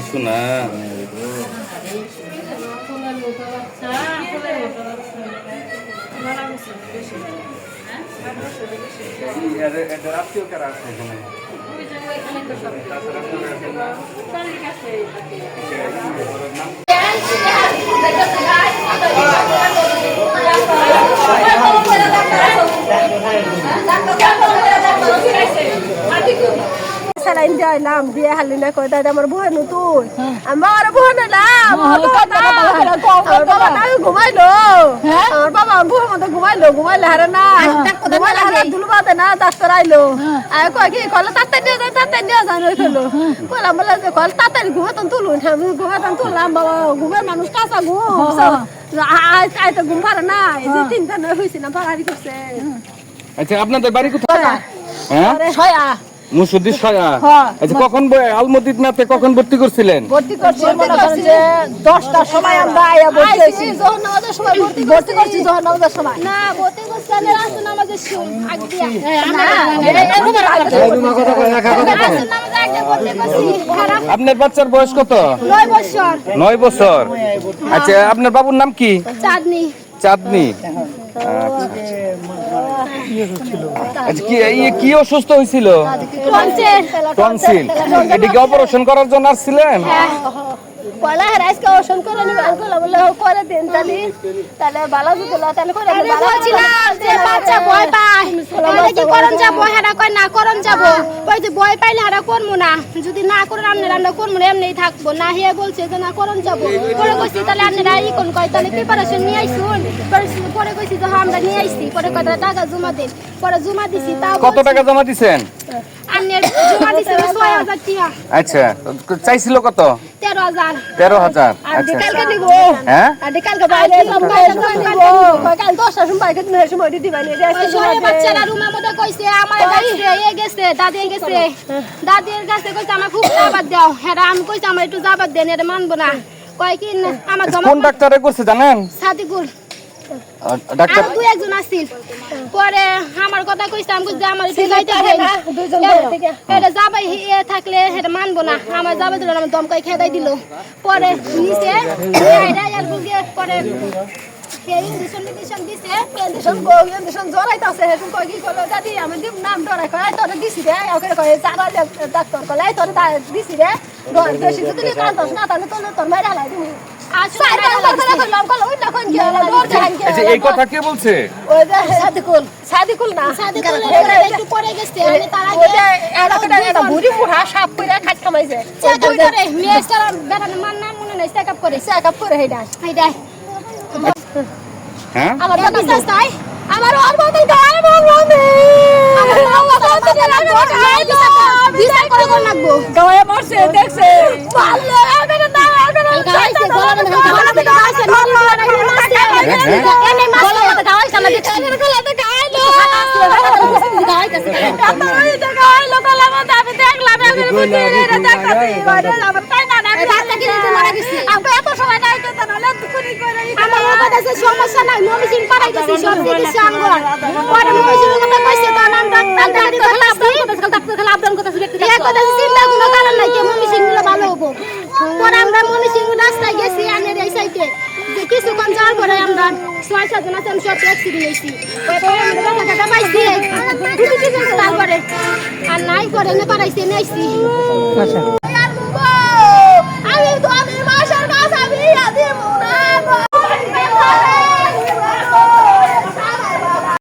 শোনা রাত্রিও কারা আছে এখানে salah jalan dia halina ko dada mar buhan nutun amar buhan la baba gumai lo amar baba buhan mata gumai lo harana gumai hara dulu bata na doctor ailo ay ko ki kola tatta niya jano khelo kola mala je kol tatta gumatan tulun ham gumatan tulam baba gumar manush kasa gum ay to gum para na je tin tan hoisi na parari korse আচ্ছা আপনাদের বাড়ি কোথায় হ্যাঁ soya Musuddi soya আচ্ছা কখন আলমদিনাতে কখন ভর্তি করছিলেন ভর্তি করছি মনে করেন যে 10টার সময় আমরা আয়া ভর্তি হইছি যখন নামাজের সময় ভর্তি করছি যখন নামাজের সময় না ভর্তি করছি আমি রাসূল নামাজের সময় আগে দিয়া আপনার বাচ্চার বয়স কত 9 বছর 9 বছর আচ্ছা আপনার বাবুর নাম কি চাঁদনি চাঁদনি আচ্ছা কি অসুস্থ হয়েছিল টনসিল এটাকে অপারেশন করার জন্য আসছিলেন পয়লা আজকে অপারেশন করে নিব আঙ্কেল বলে করে দেন তাহলে ভালো হতো তাহলে করে বলছিলাম যে বাচ্চা ভয় পায় তাহলে কি করন যাব হেরা কই না করন যাব কই যে ভয় পাইলে হেরা করমু না যদি না করে আমরা করমু না এমনিই থাকবো না হে বলছে যে না করন যাব পরে কইছি তাহলে আপনারা ই কোন কই তাহলে প্রিপারেশন নিয়ে আইছুন পরে কইছি যে আমরা নিয়ে আইছি পরে কত টাকা জমা দেন পরে জমা দিছি তাও কত টাকা জমা দিবেন আন্নের জমা দিছি 6000 টাকা আচ্ছা চাইছিল কত 13000 আচ্ছা কালকে নিব হ্যাঁ কালকে বাইরে নিব কাল 10টার সময় কেন সময় দিতে পারি ওই বাচ্চারা রুমের মধ্যে কইছে আমার দাদি গেছে দাদির কাছে কইছে আমার খুব জাবাত দাও হেরা আমি কইছে আমার একটু জাবাত দেন এটা মানবো না কয় কি আমার কোন ডাক্তারে করছে জানেন সাদিকুল ডাক্তার দুই একজন আসছিল পরে আমার কথা কইছে আমি কইছি আমার একটু যাইতে হবে না দুইজন থেকে এটা যাবে থাকলে এটা মানবো না আমার যাবে দিল আমার দমকাই খেদাই দিল পরে নিচে আইরা আর বুগে পরে ইঞ্জেকশন দিছে ইঞ্জেকশন জরাইতাছে হেতুন কই কি করলো দাদি আমি দিম নাম ডরাই কই তোরে দিছি রে ওকে কই জানা ডাক্তার কলাই তোরে দিছি রে ডর বেশি যদি কাল দছ না তাহলে তোর মাইরা লাই দিমু আচ্ছা এই কথা কে বলছে ওই যে সাদিকুল না সাদিকুল একটু পরে গেছে আমি তার আগে এটা বুড়ি পুরা সাপ কইরা খাট খামাইছে চেকআপ করে মেস্টার বেটার মান নাম মনে নাই চেকআপ করে হেডা হ্যাঁ আমার দাদা চাই আমার ওর বদল গায় ভগবানে আমার বিচার করে কোন লাগবো গায়ে মারছে দেখছে ভালো আমি না গাইছে গলা না গাইছে এনে মারছে গাইছে না দেখছে গাইলো গাইছে গাইলো গলা মধ্যে আমি দেখলাম আমি বুঝি রে দেখতাছি গড়ে আমার তাই না আমি রাস্তা কিনে মারা গেছি আমি এত সময় নাই তো তাহলে দুকুনি করে আমার কাছে সমস্যা নাই মমিসিং পারাই গেছি সব চিকিৎসা আমগর পরে মমিসিং কথা কইছে তো নাম ডাক্তার খেলা আবদান কথা শুনে এক কথা চিন্তা কোনো কারণ নাই যে মমিসিং গুলো ভালো হবো পরে আমরা মমিসিং রাস্তায় গেছি আনে এই সাইডে যে কিছুক্ষণ যাওয়ার পরে আমরা 6-7 জন আছে সব অ্যাক্সিডেন্ট হইছি পরে আমরা টাকা পাইছি তারপরে আর নাই করে না পারাইছে নাইছি আচ্ছা আমি তো আমি মাশাআল্লাহ আমি আদি মুনা